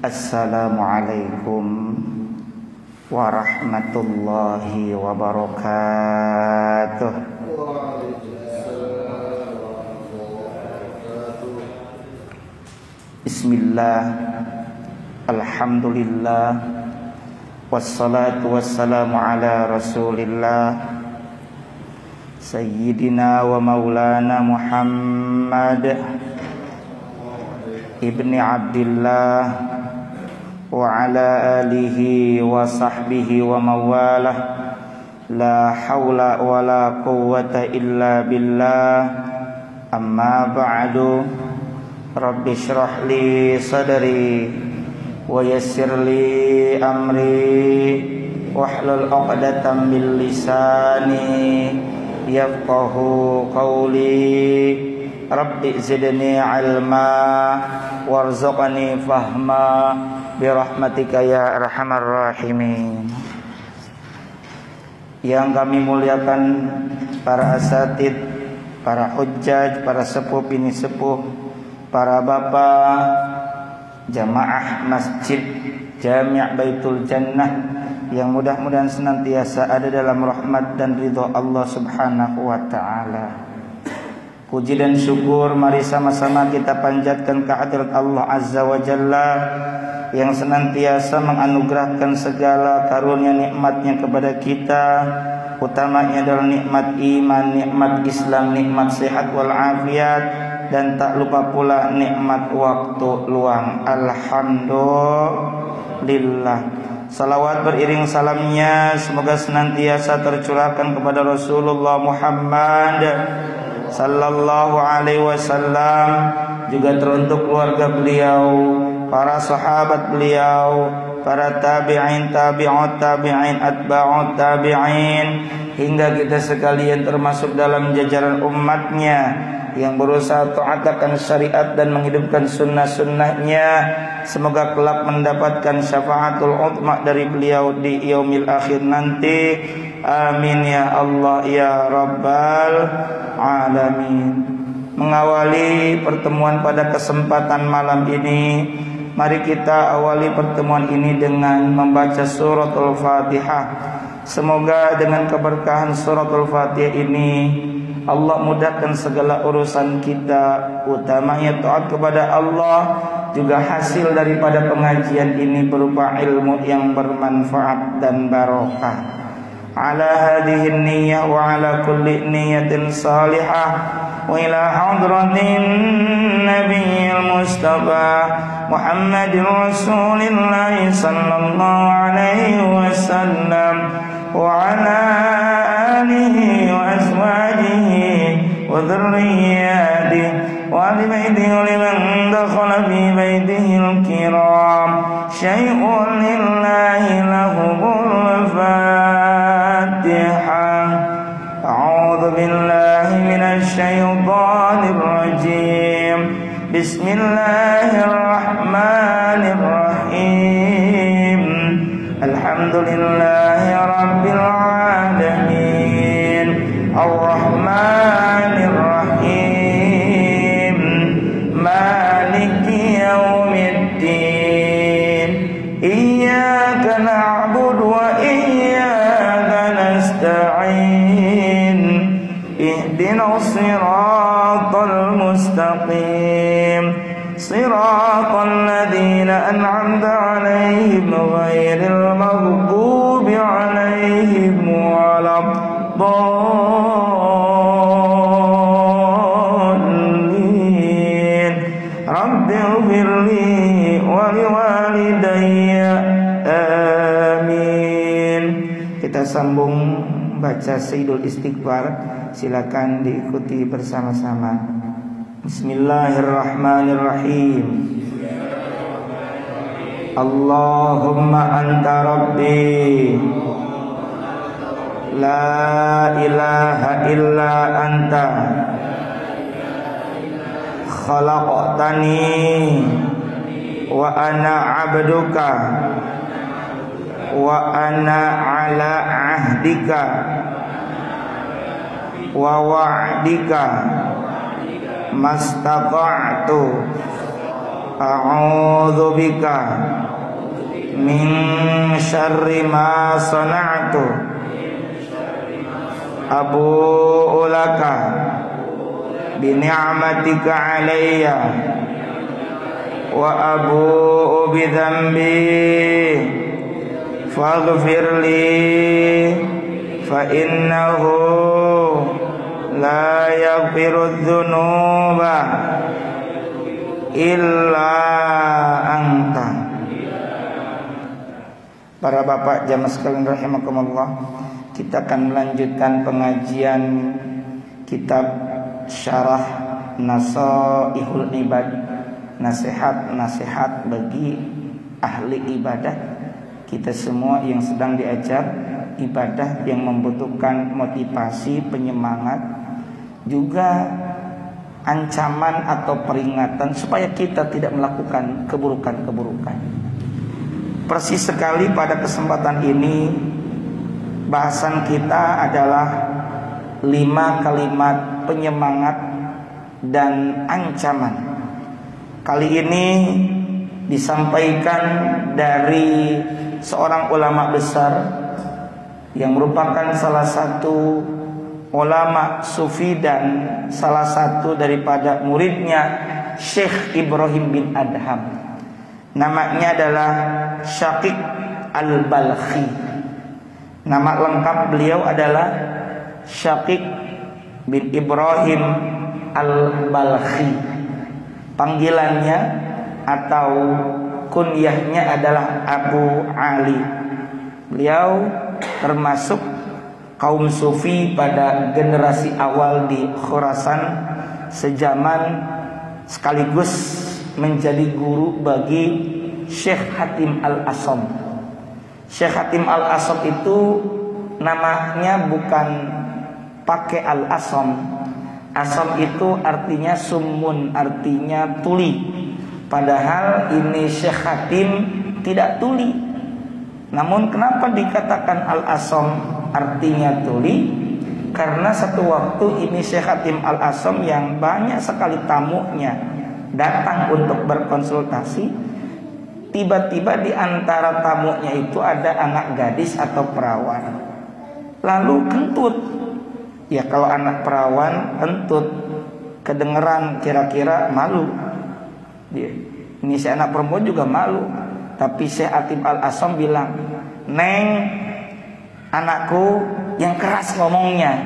Assalamualaikum warahmatullahi wabarakatuh. Bismillah, alhamdulillah, wassalatu wassalamu ala rasulillah Sayyidina wa maulana Muhammad ibni Abdillah wa ala alihi wa sahbihi wa mawalah. La hawla wa la quwwata illa billah. Amma ba'du. Rabbi shrah li sadri wa yassir li amri wahlul 'uqdatam min lisani yafqahu qawli. Rabbi zidni ilma warzuqni fahma birahmatika ya arhamar rahimin. Yang kami muliakan para asatid, para hujjaj, para sepuh bini sepuh, para bapak jamaah Masjid Jami' Baitul Jannah yang mudah-mudahan senantiasa ada dalam rahmat dan ridha Allah Subhanahu wa taala. Puji dan syukur mari sama-sama kita panjatkan kehadirat Allah Azza wa Jalla yang senantiasa menganugerahkan segala karunia nikmatnya kepada kita. Utamanya adalah nikmat iman, nikmat Islam, nikmat sehat wal afiat, dan tak lupa pula nikmat waktu luang. Alhamdulillah. Salawat beriring salamnya semoga senantiasa tercurahkan kepada Rasulullah Muhammad sallallahu alaihi wasallam, juga teruntuk keluarga beliau, para sahabat beliau, para tabi'in, tabi'ut tabi'in, atba'ut tabi'in, hingga kita sekalian termasuk dalam jajaran umatnya yang berusaha taatkan syariat dan menghidupkan sunnah-sunnahnya. Semoga kelak mendapatkan syafaatul uzma dari beliau di yaumil akhir nanti. Amin ya Allah ya Rabbal alamin. Mengawali pertemuan pada kesempatan malam ini, mari kita awali pertemuan ini dengan membaca suratul Fatihah. Semoga dengan keberkahan suratul Fatihah ini Allah mudahkan segala urusan kita, utamanya taat kepada Allah, juga hasil daripada pengajian ini berupa ilmu yang bermanfaat dan barokah. Ala hadhihi niyyah wa ala kulli niyyatin salihah wa ila hadratin nabiyil mustafa Muhammadin rasulillah sallallahu alaihi wasallam wa ala alihi wa azwajihi wa dhurriyyatihi wa ali baitihi liman dakhala fi baitihi al-kiram syai'un lillahi lahumul A'udzu billahi minasy syaithanir rajim. Bismillahirrahmanirrahim. Alhamdulillahi rabbil alamin. Arrahmanir rahim. Maliki yaumiddin. Iyyaka na'budu wa iyyaka nasta'in. Ihdinas siratal mustaqim. Siratal ladzina an'amta 'alaihim ghairil maghdubi 'alaihim waladdallin. Rabbighfirli wa liwalidayya. Amin. Kita sambung baca Sayyidul Istighfar. Silakan diikuti bersama-sama. Bismillahirrahmanirrahim. Allahumma anta rabbi la ilaha illa anta khalaqtani wa ana abduka wa ana ala ahdika wa wa'dika mastata'tu a'udzu bika min syarri ma sana'tu abu'u laka bi ni'matika 'alayya wa abu'u bi dhanbi faghfir li fa innahu la yaghfiru dzunuba illa anta. Para bapak jamaah sekalian rahimakumullah, kita akan melanjutkan pengajian kitab Syarah Nasaihul Ibad, nasihat-nasihat bagi ahli ibadah. Kita semua yang sedang diajar ibadah yang membutuhkan motivasi, penyemangat, juga ancaman atau peringatan supaya kita tidak melakukan keburukan-keburukan. Persis sekali pada kesempatan ini bahasan kita adalah 5 kalimat penyemangat dan ancaman. Kali ini disampaikan dari seorang ulama besar yang merupakan salah satu ulama sufi dan salah satu daripada muridnya Syekh Ibrahim bin Adham. Namanya adalah Syaqiq Al-Balkhi. Nama lengkap beliau adalah Syaqiq bin Ibrahim Al-Balkhi. Panggilannya atau kunyahnya adalah Abu Ali. Beliau termasuk kaum sufi pada generasi awal di Khurasan sejaman, sekaligus menjadi guru bagi Syekh Hatim Al-Asam. Syekh Hatim Al-Asam itu namanya bukan pakai Al-Asam. Asam itu artinya sumun, artinya tuli. Padahal ini Syekh Hatim tidak tuli. Namun kenapa dikatakan Al-Asam artinya tuli? Karena satu waktu ini Syekh Hatim Al-Asam yang banyak sekali tamunya datang untuk berkonsultasi, tiba-tiba di antara tamunya itu ada anak gadis atau perawan. Lalu kentut. Ya kalau anak perawan kentut, kedengeran kira-kira malu. Ini si anak perempuan juga malu. Tapi Syekh Hatim Al-Asam bilang, "Neng, anakku yang keras ngomongnya."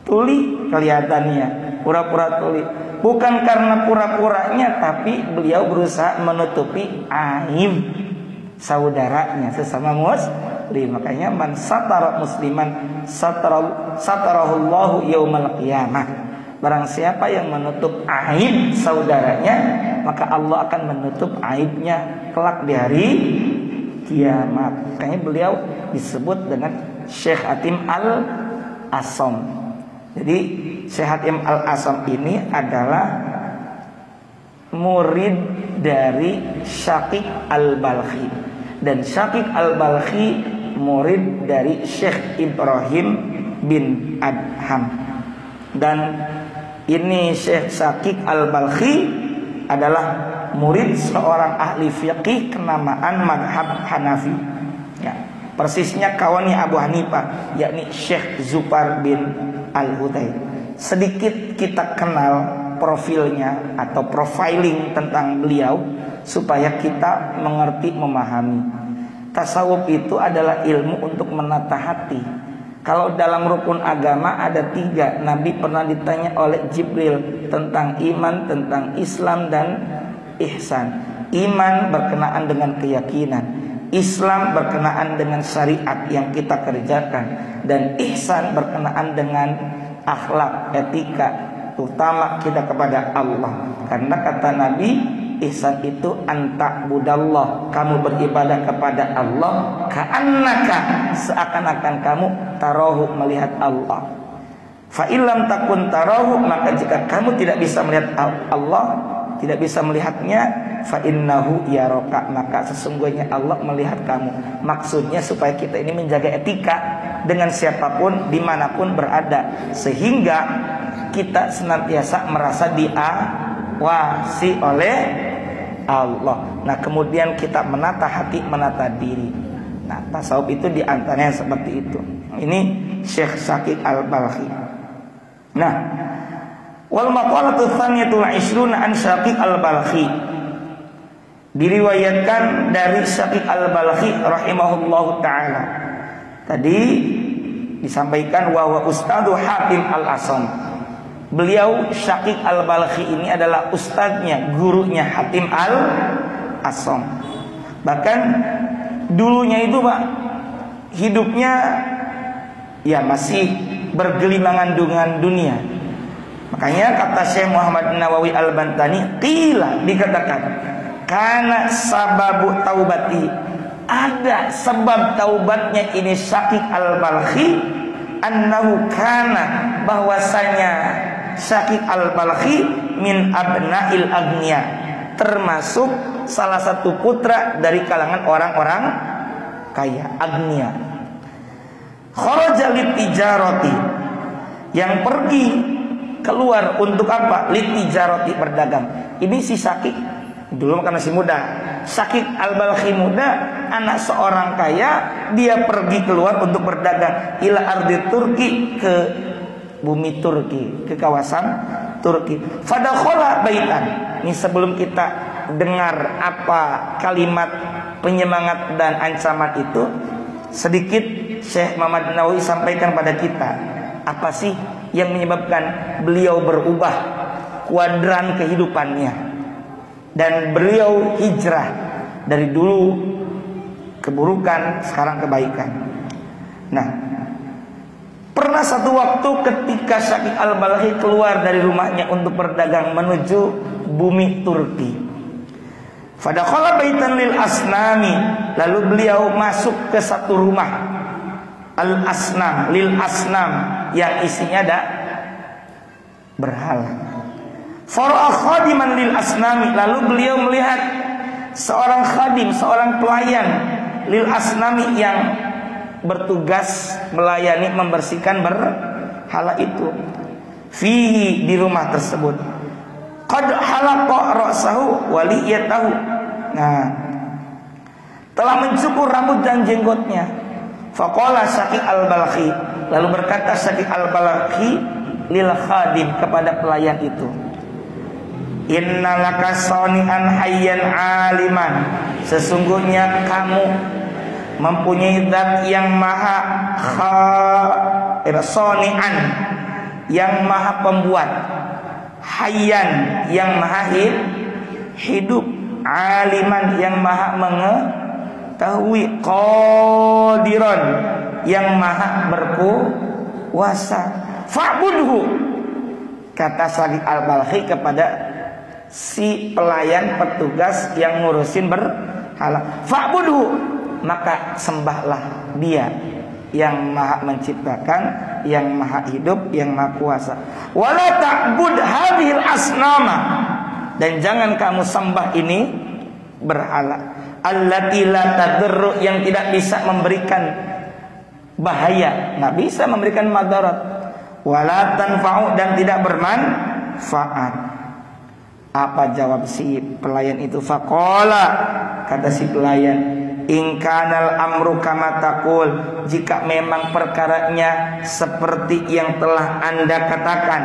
Tuli kelihatannya, pura-pura tuli. Bukan karena pura-puranya, tapi beliau berusaha menutupi aib saudaranya sesama muslim. Makanya man satara musliman satarahullahu yaumal qiyamah. Barang siapa yang menutup aib saudaranya, maka Allah akan menutup aibnya kelak di hari kiamat. Makanya beliau disebut dengan Syekh Hatim Al-Asam. Jadi Syekh Hatim Al-Asam ini adalah murid dari Syaqiq Al-Balkhi, dan Syaqiq Al-Balkhi murid dari Syekh Ibrahim bin Adham. Dan ini Syekh Syaqiq Al-Balkhi adalah murid seorang ahli fiqih kenamaan madhab Hanafi. Ya, persisnya kawannya Abu Hanifah, yakni Syekh Zufar bin Al-Hudayr. Sedikit kita kenal profilnya atau profiling tentang beliau supaya kita mengerti, memahami. Tasawuf itu adalah ilmu untuk menata hati. Kalau dalam rukun agama ada 3. Nabi pernah ditanya oleh Jibril tentang iman, tentang Islam dan ihsan. Iman berkenaan dengan keyakinan, Islam berkenaan dengan syariat yang kita kerjakan, dan ihsan berkenaan dengan akhlak, etika, terutama kita kepada Allah. Karena kata Nabi, ihsan itu anta'budallah, kamu beribadah kepada Allah ka'annaka, seakan-akan kamu tarahu, melihat Allah. Fa illam takun tarahu, maka jika kamu tidak bisa melihat Allah, tidak bisa melihatnya, fa innahu yaraka, maka sesungguhnya Allah melihat kamu. Maksudnya supaya kita ini menjaga etika dengan siapapun, dimanapun berada, sehingga kita senantiasa merasa diawasi oleh Allah. Nah, kemudian kita menata hati, menata diri. Nah, tasawuf itu diantaranya seperti itu. Ini Syekh Syaqiq Al-Balkhi. Nah, wal maqalatu tsaniyatul 20 an Syaqiq Al-Balkhi. Diriwayatkan dari Syaqiq Al-Balkhi rahimahullahu taala. Tadi disampaikan bahwa Ustadz Hatim Al-Asam. Beliau Syaqiq Al-Balkhi ini adalah ustadznya, gurunya Hatim Al-Asam. Bahkan dulunya itu Pak, hidupnya ya masih bergelimangan dengan dunia. Makanya kata Syekh Muhammad Nawawi Al-Bantani, qila, dikatakan, karena sababu taubati, ada sebab taubatnya ini Syaqiq Al-Balkhi, annahu kana, bahwasanya Syaqiq Al-Balkhi min abna'il agniya, termasuk salah satu putra dari kalangan orang-orang kaya, agniya. Kharaja litijarati, yang pergi keluar untuk apa? Litijarati, berdagang. Ini si Syaqiq dulu karena masih muda. Syaqiq Al-Balkhi muda, anak seorang kaya, dia pergi keluar untuk berdagang ila ardi Turki, ke bumi Turki, ke kawasan Turki. Fadakhala baitan. Ini sebelum kita dengar apa kalimat penyemangat dan ancaman itu, sedikit Syekh Muhammad Nawawi sampaikan pada kita, apa sih yang menyebabkan beliau berubah kuadran kehidupannya dan beliau hijrah dari dulu keburukan sekarang kebaikan. Nah, pernah satu waktu ketika Syaqiq Al-Balkhi keluar dari rumahnya untuk berdagang menuju bumi Turki, fadakhala baitan lil asnami, lalu beliau masuk ke satu rumah al-asnam, lil asnam, yang isinya ada berhala. Fara'a khadiman lil asnami, lalu beliau melihat seorang khadim, seorang pelayan lil asnami yang bertugas melayani, membersihkan berhala itu. Fihi, di rumah tersebut, qad halaqa ra'sahu wa liyatahu. Nah, telah mencukur rambut dan jenggotnya. Faqala Syaqiq Al-Balkhi, lalu berkata Syaqiq Al-Balkhi lil khadim, kepada pelayan itu, innalaka sani'an hayyan aliman, sesungguhnya kamu mempunyai zat yang maha sani'an, yang maha pembuat, hayyan, yang maha hidup, aliman, yang maha mengetahui, qadiran, yang maha berkuasa. Fa'budhu, kata Syaqiq Al-Balkhi kepada si pelayan petugas yang ngurusin berhala, fa'budhu, maka sembahlah dia yang maha menciptakan, yang maha hidup, yang maha kuasa. Wala ta'bud hadhil asnama, dan jangan kamu sembah ini berhala, allati la tadurru, yang tidak bisa memberikan bahaya, nggak bisa memberikan madarat, wala tanfa'u, dan tidak bermanfaat. Apa jawab si pelayan itu? Faqala, kata si pelayan, in kanal amru kama taqul, jika memang perkaranya seperti yang telah Anda katakan,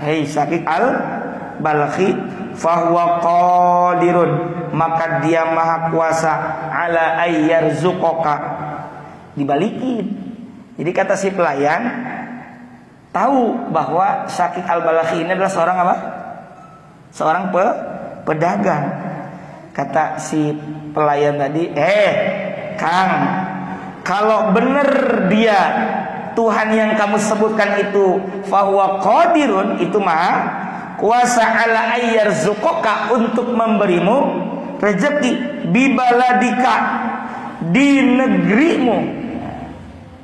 hei Syaqiq Al-Balkhi, fahuwa qadirun, maka dia maha kuasa, ala ayyarzuqaka, dibalikin. Jadi kata si pelayan tahu bahwa Syaqiq Al-Balkhi ini adalah seorang apa? Seorang pedagang. Kata si pelayan tadi, Kang, kalau benar dia Tuhan yang kamu sebutkan itu fahuwa qadirun, itu maha kuasa, ala ayyarzuqaka, untuk memberimu rezeki, bibaladika, di negerimu,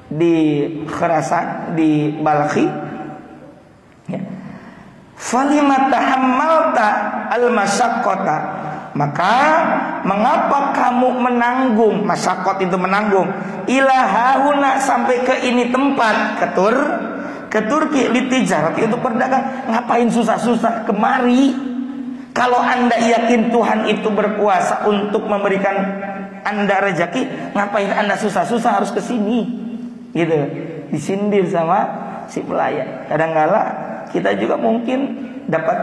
di Khurasan, di Balkhi, ya. Falima tahammalta al-masyaqqata, maka mengapa kamu menanggung, masyaqqat itu menanggung, ilahahuna, sampai ke ini tempat, ke Turki, litijarat, itu berdagang. Ngapain susah-susah kemari? Kalau Anda yakin Tuhan itu berkuasa untuk memberikan Anda rezeki, ngapain Anda susah-susah harus ke sini? Gitu. Disindir sama si pelayan. Kadang-kala kita juga mungkin dapat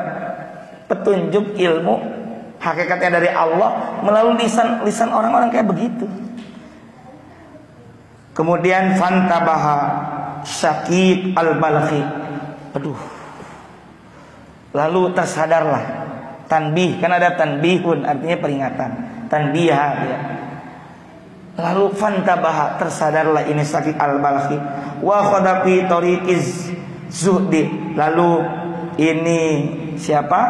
petunjuk ilmu hakikatnya dari Allah melalui lisan orang-orang kayak begitu. Kemudian fantabaha Syaqiq al-Balkhi. Aduh. Lalu tersadarlah. Tanbih, kan ada tanbihun artinya peringatan. Tanbiha ya. Lalu fantabaha, tersadarlah ini Syaqiq al-Balkhi. Wa khadafi tariqiz zuhdi. Lalu ini siapa?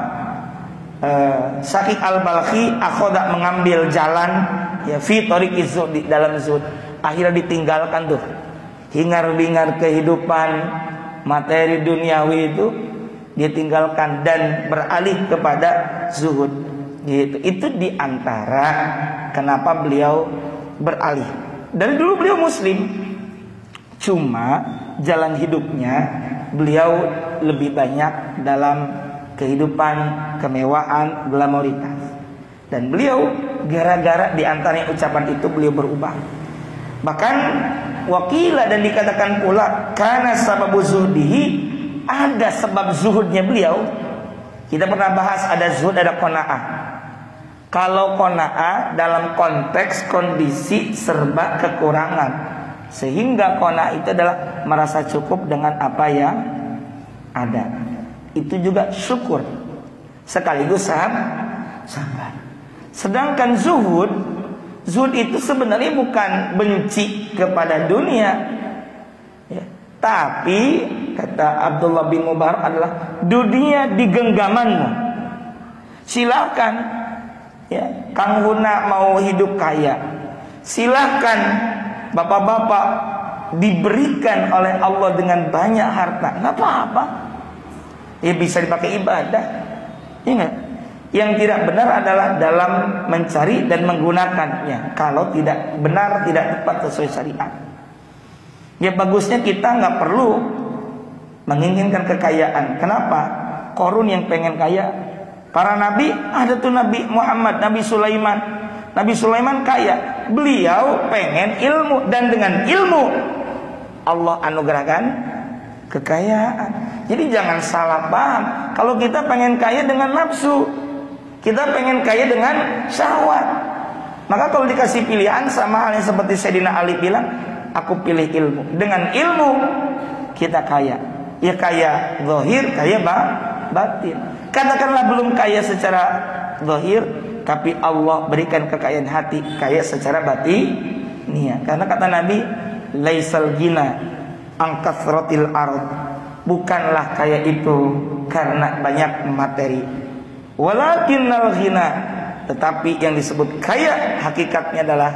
Syaqiq al-Balkhi akhoda mengambil jalan ya fi tariqiz zuhdi, dalam zuhd. Akhirnya ditinggalkan tuh hingar-bingar kehidupan materi duniawi itu, dia tinggalkan dan beralih kepada zuhud. Gitu. Itu diantara kenapa beliau beralih. Dari dulu beliau muslim, cuma jalan hidupnya beliau lebih banyak dalam kehidupan kemewahan, glamoritas. Dan beliau gara-gara diantaranya ucapan itu beliau berubah. Bahkan wakila dan dikatakan pula karena sababu zuhdihi, ada sebab zuhudnya beliau. Kita pernah bahas ada zuhud, ada qanaah. Kalau qanaah dalam konteks kondisi serba kekurangan, sehingga qanaah itu adalah merasa cukup dengan apa yang ada. Itu juga syukur sekaligus sabar. Sedangkan zuhud itu sebenarnya bukan benci kepada dunia ya. Tapi kata Abdullah bin Mubarak adalah dunia di genggamanmu. Silakan ya, Kang Huna mau hidup kaya, silakan bapak-bapak diberikan oleh Allah dengan banyak harta, nggak apa-apa ya, bisa dipakai ibadah. Ingat, yang tidak benar adalah dalam mencari dan menggunakannya. Kalau tidak benar, tidak tepat sesuai syariat. Ya bagusnya kita nggak perlu menginginkan kekayaan. Kenapa? Korun yang pengen kaya. Para nabi, ada tuh Nabi Muhammad, Nabi Sulaiman. Nabi Sulaiman kaya. Beliau pengen ilmu, dan dengan ilmu Allah anugerahkan kekayaan. Jadi jangan salah paham. Kalau kita pengen kaya dengan nafsu, kita pengen kaya dengan syahwat. Maka kalau dikasih pilihan, sama halnya seperti Sayyidina Ali bilang, aku pilih ilmu. Dengan ilmu kita kaya. Ya kaya zahir, kaya batin. Katakanlah belum kaya secara zahir, tapi Allah berikan kekayaan hati, kaya secara batin. Karena kata Nabi, laisal ghina an kathratil ard. Bukanlah kaya itu karena banyak materi. Walakinnal ghina, tetapi yang disebut kaya hakikatnya adalah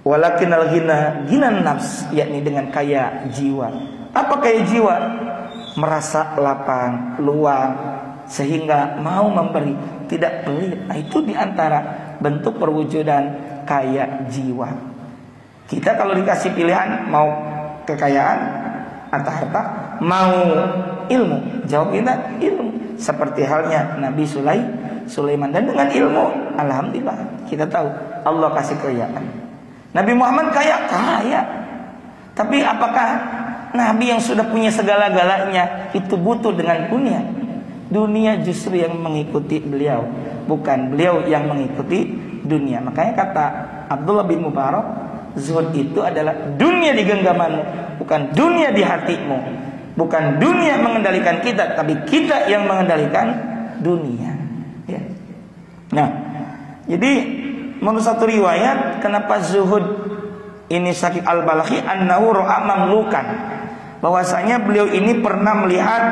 walakinnal ghina ghinan nafs, yakni dengan kaya jiwa. Apa kaya jiwa? Merasa lapang, luang, sehingga mau memberi, tidak pelit. Nah, itu diantara bentuk perwujudan kaya jiwa. Kita kalau dikasih pilihan, mau kekayaan atau harta, mau ilmu, jawab kita ilmu. Seperti halnya Nabi Sulaiman, dan dengan ilmu alhamdulillah kita tahu Allah kasih kekayaan. Nabi Muhammad kaya, tapi apakah Nabi yang sudah punya segala-galanya itu butuh dengan dunia? Dunia justru yang mengikuti beliau, bukan beliau yang mengikuti dunia. Makanya kata Abdullah bin Mubarak, zuhud itu adalah dunia di genggamanmu, bukan dunia di hatimu. Bukan dunia mengendalikan kita, tapi kita yang mengendalikan dunia ya. Nah, jadi menurut satu riwayat, kenapa zuhud ini Syaqiq al-Balkhi annahu ra'a mamlukan, bahwasanya beliau ini pernah melihat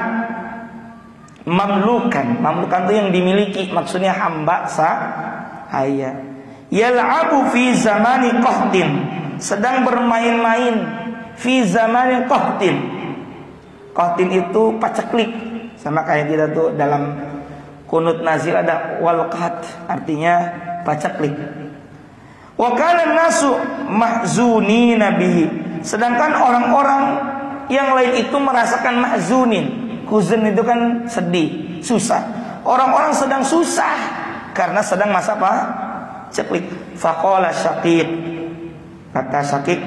mamlukan. Mamlukan itu yang dimiliki, maksudnya hamba sahaya. Yal'abu fi zamani qahdin, sedang bermain-main fi zamani qahdin. Qahdin itu paceklik, sama kayak kita tuh dalam kunut nazil ada walqat, artinya paceklik. Wa kana nasu mahzunina bihi, sedangkan orang-orang yang lain itu merasakan mahzunin. Huzn itu kan sedih, susah. Orang-orang sedang susah karena sedang masa apa? Ceklik. Faqala Syaqiq, kata Syaqiq,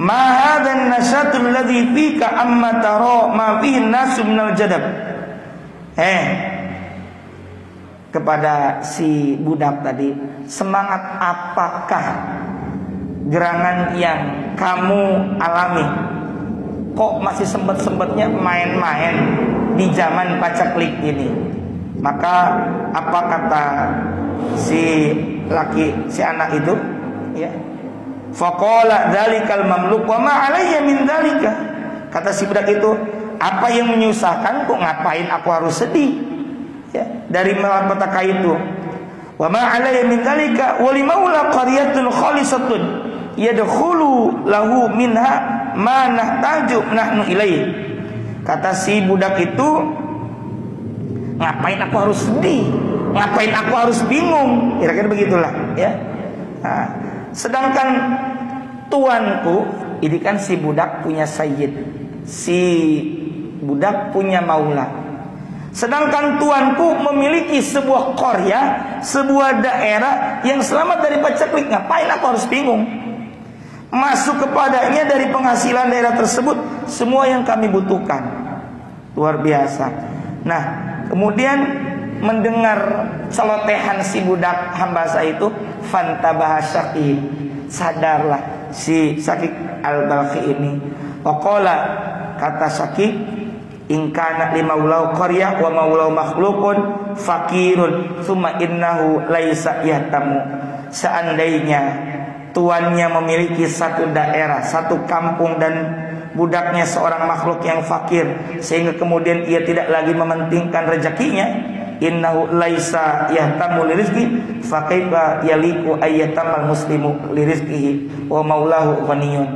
ma hadzal nashatul ladzi fika amma tara ma fihi an-nasu minal jadab. Kepada si budak tadi, semangat apakah gerangan yang kamu alami? Kok masih sempet-sempetnya main-main di zaman pacaklik ini? Maka apa kata si anak itu? Ya. Faqala dzalikal mamluk wa ma alayya min dzalika. Kata si budak itu, apa yang menyusahkan, kok ngapain aku harus sedih? Ya, dari malapetaka itu. Wa ma alayya min dzalika wa limaula qaryatun khalisatun yadkhulu lahu minha ma nahtaju nahnu ilaih. Kata si budak itu, ngapain aku harus sedih? Ngapain aku harus bingung? Kira-kira begitulah, ya. Nah, sedangkan tuanku, ini kan si budak punya sayyid, si budak punya maula. Sedangkan tuanku memiliki sebuah qarya, sebuah daerah yang selamat dari pacaklik. Ngapain aku harus bingung? Masuk kepadanya dari penghasilan daerah tersebut semua yang kami butuhkan. Luar biasa. Nah, kemudian mendengar celotehan si budak hamba saya itu, fantabaha Syaqiq, sadarlah si Syaqiq al-Balkhi ini. Waqala, kata Syaqiq, in kana li maulau qaryah wa maulau makhluqun fakirun thumma innahu laisa yahtamu. Seandainya tuannya memiliki satu daerah, satu kampung, dan budaknya seorang makhluk yang fakir, sehingga kemudian ia tidak lagi mementingkan rezekinya, innahu laisa yahtamu lirizqi fa kaifa yaliqu ayyatamal muslimu lirizqihi wa maulahu ghaniyun.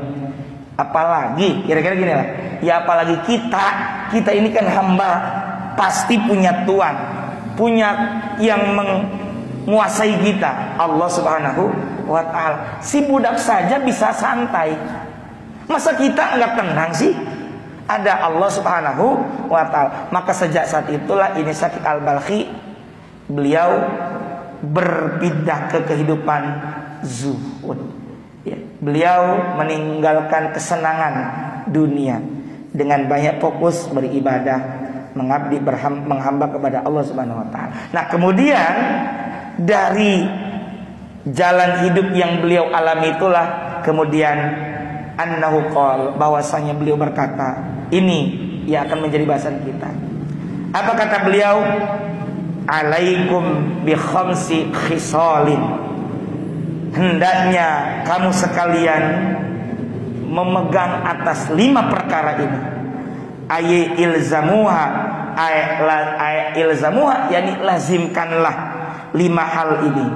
Apalagi kira-kira gini lah, ya apalagi kita ini kan hamba, pasti punya tuan, punya yang menguasai kita, Allah Subhanahu wa ta'ala. Si budak saja bisa santai, masa kita nggak tenang sih? Ada Allah Subhanahu wa ta'ala. Maka sejak saat itulah ini Syaqiq al-Balkhi, beliau berpindah ke kehidupan zuhud. Ya, beliau meninggalkan kesenangan dunia dengan banyak fokus beribadah, mengabdi, menghamba kepada Allah Subhanahu wa ta'ala. Nah, kemudian dari jalan hidup yang beliau alami itulah kemudian annahu qala, bahwasanya beliau berkata, ini yang akan menjadi bahasan kita. Apa kata beliau? Alaikum bi khamsi khisalin. Hendaknya kamu sekalian memegang atas 5 perkara ini. Ilzamuha, yani lazimkanlah 5 hal ini.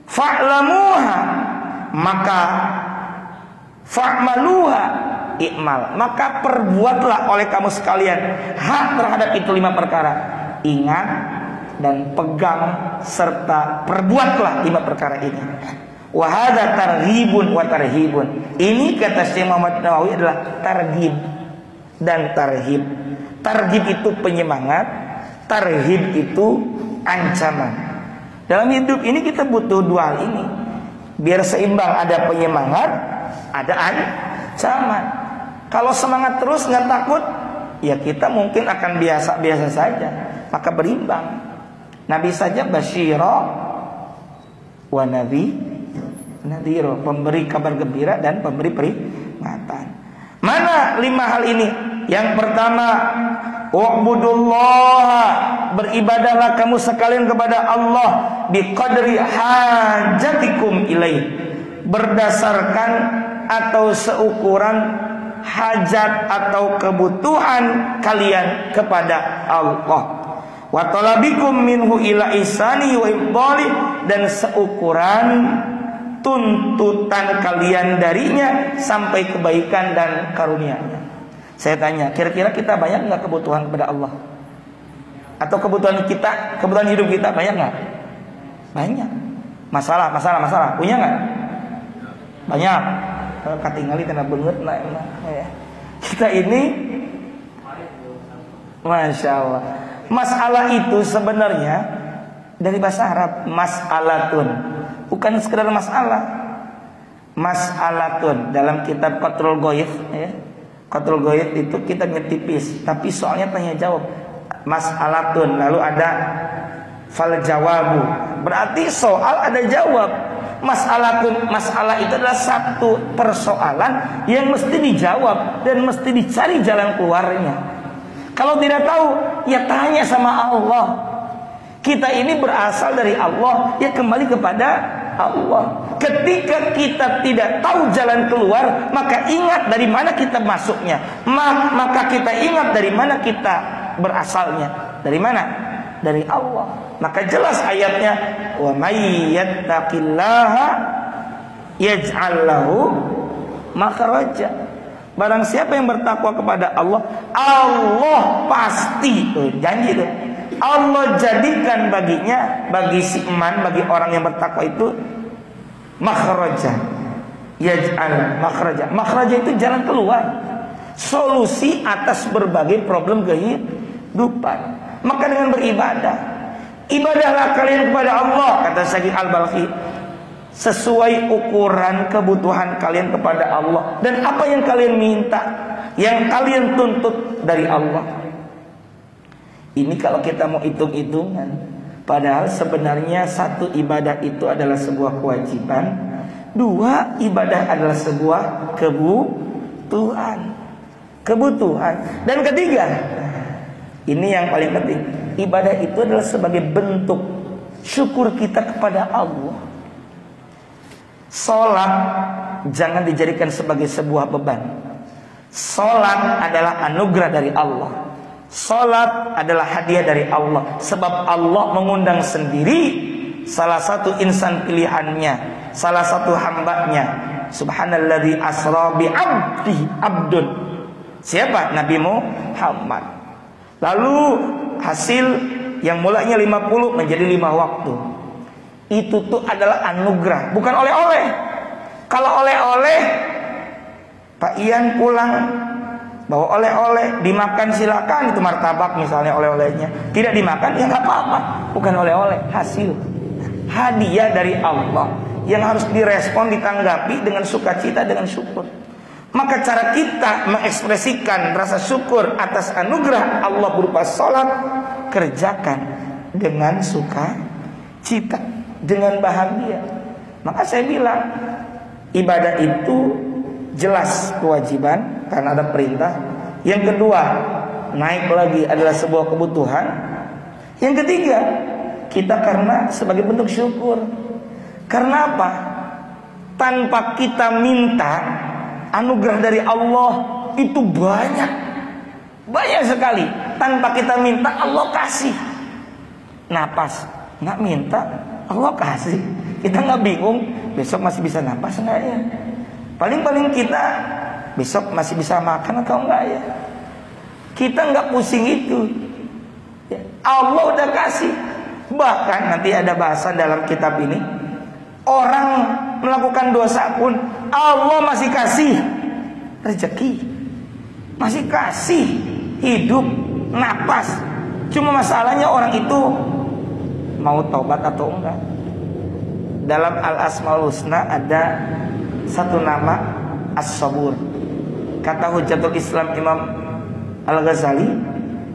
Fa'lamuha, maka fa'maluha, ikmal, maka perbuatlah oleh kamu sekalian hak terhadap itu 5 perkara. Ingat dan pegang serta perbuatlah 5 perkara ini. Wa hadza targhibun wa tarhibun. Ini kata Syekh Muhammad Nawawi adalah targhib dan tarhib. Targhib itu penyemangat, tarhib itu ancaman. Dalam hidup ini kita butuh 2 hal ini, biar seimbang, ada penyemangat, ada ancaman. Kalau semangat terus nggak takut, ya kita mungkin akan biasa-biasa saja. Maka berimbang. Nabi saja basyira wa nadhira, pemberi kabar gembira dan pemberi peringatan. Mana 5 hal ini? Yang pertama, wa'budullah, beribadahlah kamu sekalian kepada Allah biqadri hajatikum ilaih, berdasarkan atau seukuran hajat atau kebutuhan kalian kepada Allah. Wa talabikum minhu ila ihsani wa ibdali, dan seukuran tuntutan kalian darinya sampai kebaikan dan karunia-Nya. Saya tanya, kira-kira kita banyak nggak kebutuhan kepada Allah? Atau kebutuhan kita, kebutuhan hidup kita banyak nggak? Banyak. Masalah, punya nggak? Banyak. Katingali kena banget ya. Kita ini, masya Allah. Masalah itu sebenarnya dari bahasa Arab mas'alatun, bukan sekedar masalah. Mas'alatun dalam kitab Qatrul Ghaith ya. Qatrul Ghaith itu kitabnya tipis, tapi soalnya tanya jawab. Mas'alatun, lalu ada fal jawabu. Berarti soal ada jawab. Mas'alatun, masalah itu adalah satu persoalan yang mesti dijawab dan mesti dicari jalan keluarnya. Kalau tidak tahu, ya tanya sama Allah. Kita ini berasal dari Allah, ya kembali kepada Allah. Ketika kita tidak tahu jalan keluar, maka ingat dari mana kita masuknya. Maka kita ingat dari mana kita berasalnya. Dari mana? Dari Allah. Maka jelas ayatnya, wa may yattaqillaha yaj'al lahu makhraja. Barang siapa yang bertakwa kepada Allah, Allah pasti janji itu. Allah jadikan baginya, bagi si iman, bagi orang yang bertakwa itu makhraja. Yaj'al makhraja. Makhraja itu jalan keluar, solusi atas berbagai problem kehidupan. Maka dengan beribadah, ibadahlah kalian kepada Allah, kata Syekh Al-Balkhi, sesuai ukuran kebutuhan kalian kepada Allah dan apa yang kalian minta, yang kalian tuntut dari Allah. Ini kalau kita mau hitung-hitungan, padahal sebenarnya satu ibadah itu adalah sebuah kewajiban, dua ibadah adalah sebuah kebutuhan. Dan ketiga, ini yang paling penting, ibadah itu adalah sebagai bentuk syukur kita kepada Allah. Salat jangan dijadikan sebagai sebuah beban. Salat adalah anugerah dari Allah. Salat adalah hadiah dari Allah. Sebab Allah mengundang sendiri salah satu insan pilihannya, salah satu hambanya. Subhanalladzi asra bi abdun. Siapa? Nabi Muhammad. Lalu hasil yang mulanya 50 menjadi 5 waktu. Itu tuh adalah anugerah, bukan oleh-oleh. Kalau oleh-oleh, Pak Ian pulang bawa oleh-oleh, dimakan silakan, itu martabak misalnya oleh-olehnya. Tidak dimakan ya nggak apa-apa, bukan oleh-oleh, hasil hadiah dari Allah yang harus direspon, ditanggapi dengan sukacita, dengan syukur. Maka cara kita mengekspresikan rasa syukur atas anugerah Allah berupa sholat, kerjakan dengan sukacita, dengan bahagia. Maka saya bilang, ibadah itu jelas kewajiban karena ada perintah. Yang kedua, naik lagi adalah sebuah kebutuhan. Yang ketiga, kita karena sebagai bentuk syukur. Karena apa? Tanpa kita minta, anugerah dari Allah itu banyak sekali. Tanpa kita minta, Allah kasih. Napas, nggak minta, Allah kasih. Kita nggak bingung, besok masih bisa napas nggak ya? Paling-paling kita besok masih bisa makan atau enggak ya? Kita nggak pusing itu. Allah udah kasih. Bahkan nanti ada bahasan dalam kitab ini, orang melakukan dosa pun Allah masih kasih rezeki, masih kasih hidup, napas. Cuma masalahnya orang itu mau taubat atau enggak. Dalam Al-Asmaul Husna ada satu nama As-Sabur. Kata Hujjatul Islam Imam Al-Ghazali,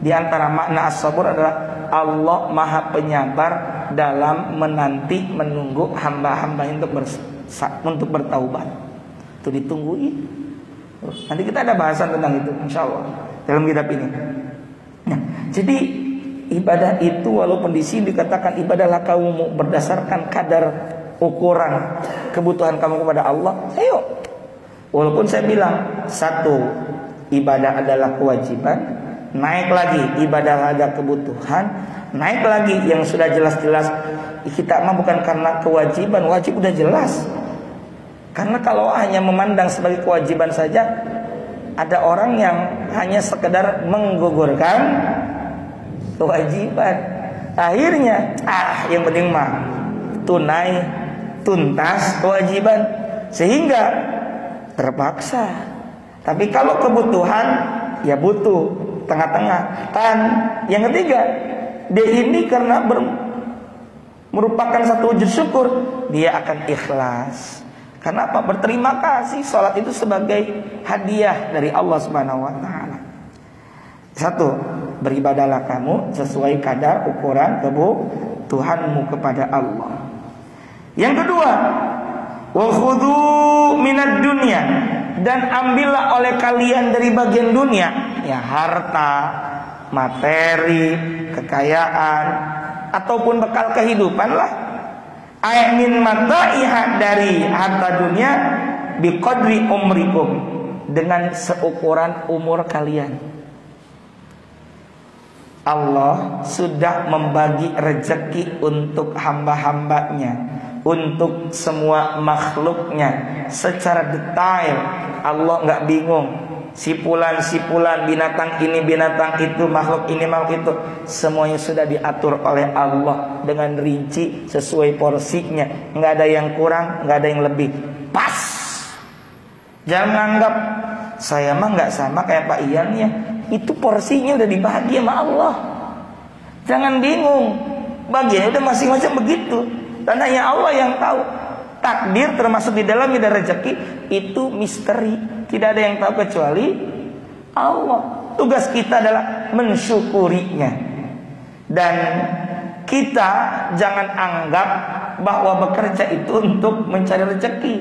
di antara makna As-Sabur adalah Allah Maha Penyabar dalam menanti, menunggu hamba-hamba untuk bertaubat. Itu ditungguin. Nanti kita ada bahasan tentang itu, insya Allah, dalam kitab ini. Nah, jadi ibadah itu walaupun di sini dikatakan ibadahlah kamu berdasarkan kadar ukuran kebutuhan kamu kepada Allah, ayo. Walaupun saya bilang satu, ibadah adalah kewajiban, naik lagi ibadah ada kebutuhan, naik lagi yang sudah jelas-jelas kita mah bukan karena kewajiban, wajib udah jelas. Karena kalau hanya memandang sebagai kewajiban saja, ada orang yang hanya sekedar menggugurkan kewajiban. Akhirnya yang penting mah tunai, tuntas kewajiban, sehingga terpaksa. Tapi kalau kebutuhan ya butuh, tengah-tengah. Tan. Yang ketiga, dia ini karena merupakan satu wujud syukur, dia akan ikhlas. Karena apa? Berterima kasih. Salat itu sebagai hadiah dari Allah Subhanahu wa taala. Satu, beribadahlah kamu sesuai kadar ukuran kebutuhanmu kepada Allah. Yang kedua, wa khudhu minad dunya, dan ambillah oleh kalian dari bagian dunia, ya harta, materi, kekayaan, ataupun bekal kehidupan lah. Min mataiha, dari harta dunia, biqadri umrikum, dengan seukuran umur kalian. Allah sudah membagi rezeki untuk hamba-hambanya, untuk semua makhluknya secara detail. Allah nggak bingung. Sipulan-sipulan, binatang ini, binatang itu, makhluk ini, makhluk itu, semuanya sudah diatur oleh Allah dengan rinci sesuai porsinya. Nggak ada yang kurang, nggak ada yang lebih. Pas. Jangan anggap saya mah nggak sama kayak Pak Ian ya. Itu porsinya udah dibagi sama Allah. Jangan bingung. Bagiannya udah masing-masing begitu. Dan hanya Allah yang tahu. Takdir termasuk di dalamnya ada rezeki, itu misteri. Tidak ada yang tahu kecuali Allah. Tugas kita adalah mensyukurinya. Dan kita jangan anggap bahwa bekerja itu untuk mencari rezeki.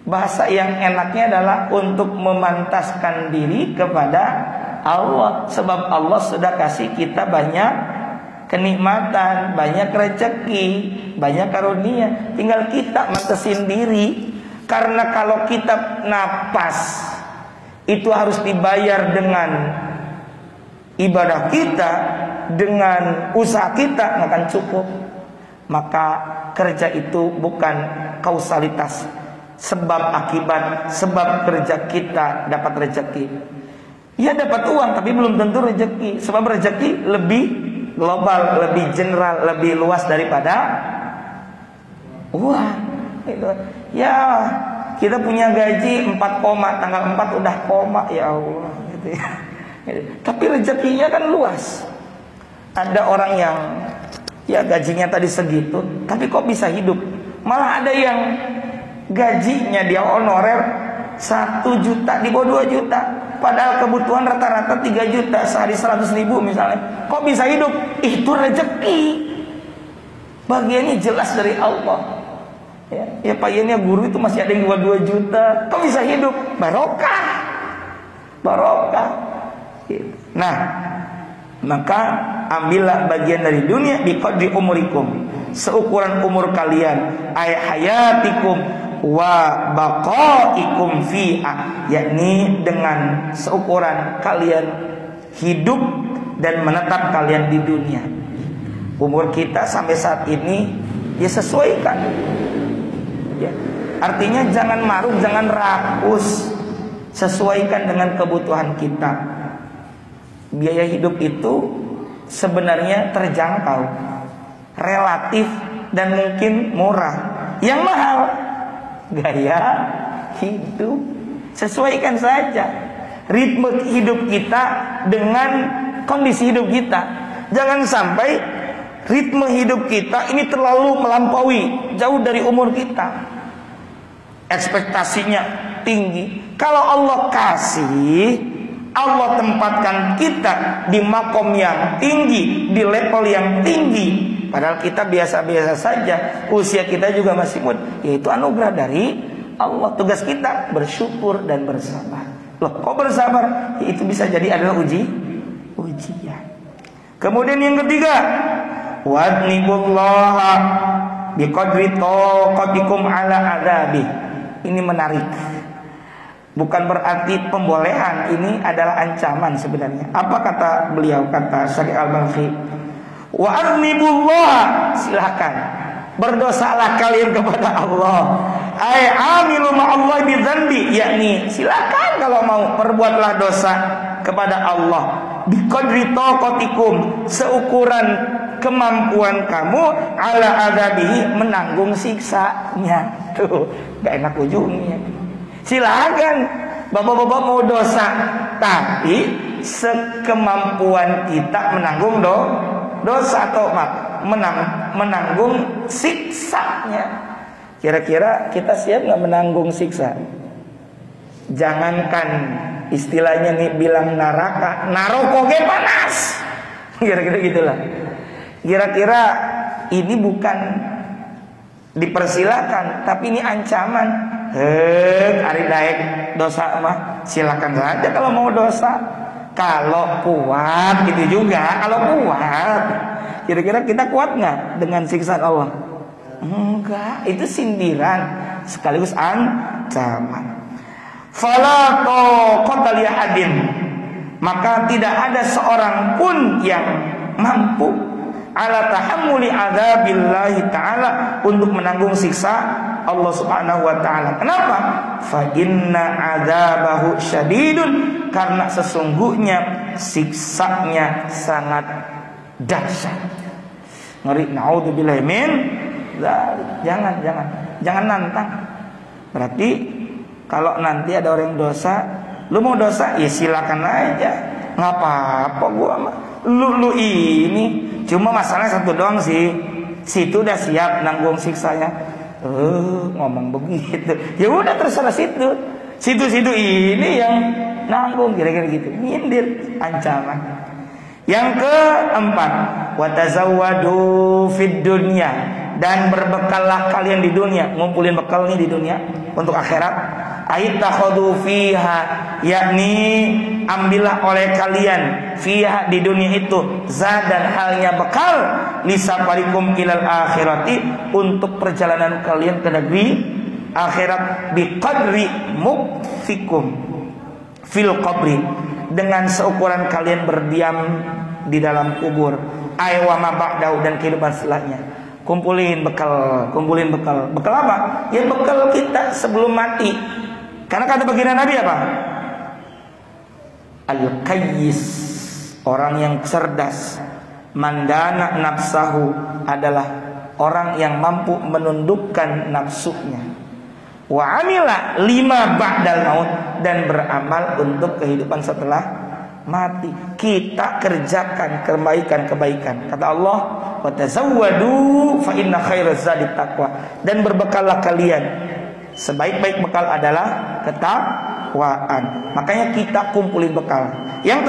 Bahasa yang enaknya adalah untuk memantaskan diri kepada Allah. Sebab Allah sudah kasih kita banyak kenikmatan, banyak rezeki, banyak karunia. Tinggal kita mantesin diri. Karena kalau kita napas itu harus dibayar dengan ibadah kita, dengan usaha kita, nggak akan cukup. Maka kerja itu bukan kausalitas, sebab akibat. Sebab kerja kita dapat rezeki, ya dapat uang, tapi belum tentu rezeki. Sebab rezeki lebih global, lebih general, lebih luas daripada uang. Ya, kita punya gaji 4 koma, tanggal 4 udah koma, ya Allah, gitu ya. Tapi rezekinya kan luas. Ada orang yang ya gajinya tadi segitu, tapi kok bisa hidup. Malah ada yang gajinya dia honorer 1 juta, di bawah 2 juta. Padahal kebutuhan rata-rata 3 juta, sehari 100 ribu misalnya. Kok bisa hidup? Itu rezeki. Bagiannya jelas dari Allah. Ya Pak Ian, guru itu masih ada yang 2 juta. Kok bisa hidup? Barokah. Barokah. Nah, maka ambillah bagian dari dunia biqadri umurikum, seukuran umur kalian, ay hayatikum wa baqaikum fi'a, yakni dengan seukuran kalian hidup dan menetap kalian di dunia. Umur kita sampai saat ini ya sesuaikan. Ya. Artinya jangan maruk, jangan rakus. Sesuaikan dengan kebutuhan kita. Biaya hidup itu sebenarnya terjangkau, relatif, dan mungkin murah. Yang mahal gaya hidup. Sesuaikan saja ritme hidup kita dengan kondisi hidup kita. Jangan sampai ritme hidup kita ini terlalu melampaui, jauh dari umur kita. Ekspektasinya tinggi. Kalau Allah kasih, Allah tempatkan kita di makom yang tinggi, di level yang tinggi. Padahal kita biasa-biasa saja, usia kita juga masih muda. Yaitu anugerah dari Allah. Tugas kita bersyukur dan bersabar. Loh, kok bersabar? Itu bisa jadi adalah ujian. Kemudian yang ketiga, wadnibullaha biqadri taqatikum ala adzabi. Ini menarik. Bukan berarti pembolehan, ini adalah ancaman sebenarnya. Apa kata beliau, kata Syekh Al-Balkhi? Wa arnibullah, silakan berdosalah kalian kepada Allah. Ai amilu ma'allahi bidzanbi, yakni silakan kalau mau perbuatlah dosa kepada Allah. Biqadri taqatikum, seukuran kemampuan kamu, ala adzabihi, menanggung siksanya. Tuh, gak enak ujungnya. Silakan bapak-bapak mau dosa, tapi sekemampuan kita menanggung dosa atau menanggung siksanya. Kira-kira kita siap nggak menanggung siksa? Jangankan istilahnya nih bilang neraka, narokoge panas. Kira-kira gitulah. Kira-kira ini bukan dipersilakan, tapi ini ancaman. Ari daek dosa mah silakan saja kalau mau dosa. Kalau kuat gitu juga. Kalau kuat, kira-kira kita kuat nggak dengan siksaan Allah? Enggak, itu sindiran sekaligus ancaman. Fala taqata li ahadin, maka tidak ada seorang pun yang mampu ala tahammuli adzabillahi ta'ala, untuk menanggung siksa Allah Subhanahu wa taala. Kenapa? Fa inna adzabahu syadidun, karena sesungguhnya siksanya sangat dahsyat. Ngeri, naudzubillahi min. Jangan nantang. Berarti kalau nanti ada orang yang dosa, lu mau dosa, ya silakan aja, nggak apa-apa gua mah. Lu ini cuma masalahnya satu doang sih, situ udah siap nanggung siksanya. Ngomong begitu, ya udah terserah situ ini yang nanggung, kira-kira gitu. Nyindir, ancaman. Yang keempat, watazawwadu fid dunya, dan berbekallah kalian di dunia. Ngumpulin bekal nih di dunia untuk akhirat. Aitakhadhu fiha, yakni ambillah oleh kalian fiha di dunia itu zadan, halnya bekal, lisafarikum ilal akhirati, untuk perjalanan kalian ke negeri akhirat, biqadri mukfikum fil qabri, dengan seukuran kalian berdiam di dalam kubur, aywama ba'dahu, dan kehidupan setelahnya. Kumpulin bekal. Bekal apa? Ya bekal kita sebelum mati. Karena kata baginda Nabi apa? Al-Qayyis, orang yang cerdas, mandana nafsahu, adalah orang yang mampu menundukkan nafsunya. Wa amila lima ba'dal maut, dan beramal untuk kehidupan setelah mati. Kita kerjakan kebaikan. Kata Allah, wa tazawwadu fa inna khairaz zadi taqwa, dan berbekallah kalian. Sebaik-baik bekal adalah ketakwaan. Makanya kita kumpulin bekal. Yang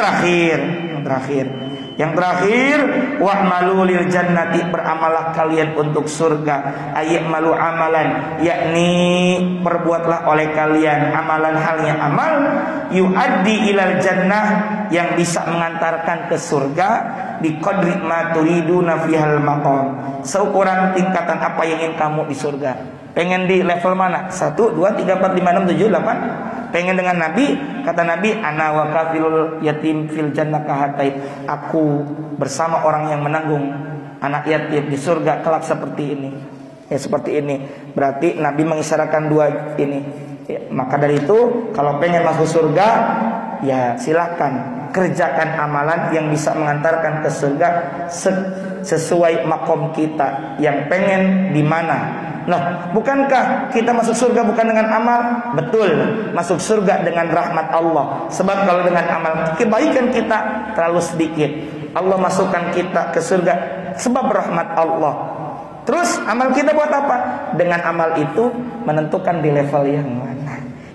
terakhir, wa'malu lil jannati, beramalah kalian untuk surga. Ayyamalu amalan, yakni perbuatlah oleh kalian amalan, halnya amal yuaddi ilal jannah, yang bisa mengantarkan ke surga, di qadri ma turiduna fihal maqam, seukuran tingkatan apa yang ingin kamu di surga. Pengen di level mana? 1, 2, 3, 4, 5, 6, 7, 8. Pengen dengan Nabi, kata Nabi, ana wa kafilul yatim fil jannah kahatai, aku bersama orang yang menanggung anak yatim di surga kelak seperti ini. Ya seperti ini. Berarti Nabi mengisyaratkan dua ini. Ya, maka dari itu, kalau pengen masuk surga, ya silakan kerjakan amalan yang bisa mengantarkan ke surga sesuai makom kita yang pengen di mana. Nah, bukankah kita masuk surga bukan dengan amal? Betul, masuk surga dengan rahmat Allah. Sebab kalau dengan amal kebaikan kita terlalu sedikit, Allah masukkan kita ke surga sebab rahmat Allah. Terus amal kita buat apa? Dengan amal itu menentukan di level yang mana.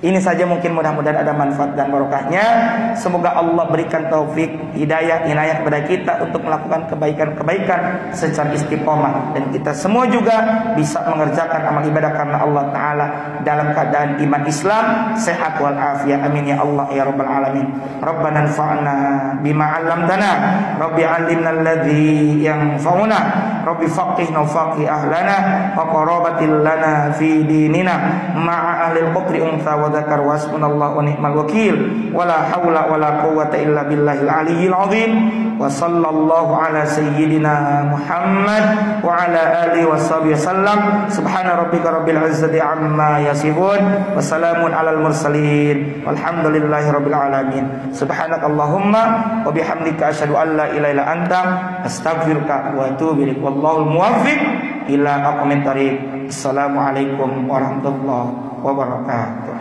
Ini saja, mungkin mudah-mudahan ada manfaat dan barokahnya. Semoga Allah berikan taufik, hidayah, inayah kepada kita untuk melakukan kebaikan-kebaikan secara istiqomah, dan kita semua juga bisa mengerjakan amal ibadah karena Allah Ta'ala dalam keadaan iman Islam, sehat wal afiyah. Amin ya Allah ya Rabbal Alamin. Rabbana anfa'na bima 'allamtana, Rabbi 'allimna alladhi yanfa'una, Rabbi faqihna faqih ahlana wa qarabatil lana fi dinina ma'a ahlil qubri untha wa dzakar wa hasbunallahu wa ni'mal wakil, wala haula wala quwwata illa billahil aliyyil azim. Wa sallallahu ala sayyidina Muhammad wa ala alihi washabihi wasallam. Subhana rabbika rabbil izzati amma yasifun, wa salamun alal mursalin, walhamdulillahi rabbil alamin. Subhanakallahumma wa bihamdika asyhadu an la ilaha illa anta astaghfiruka wa atubu ilaik. Wallahul muwaffiq ila aqwamit thariq. Assalamualaikum warahmatullahi wabarakatuh.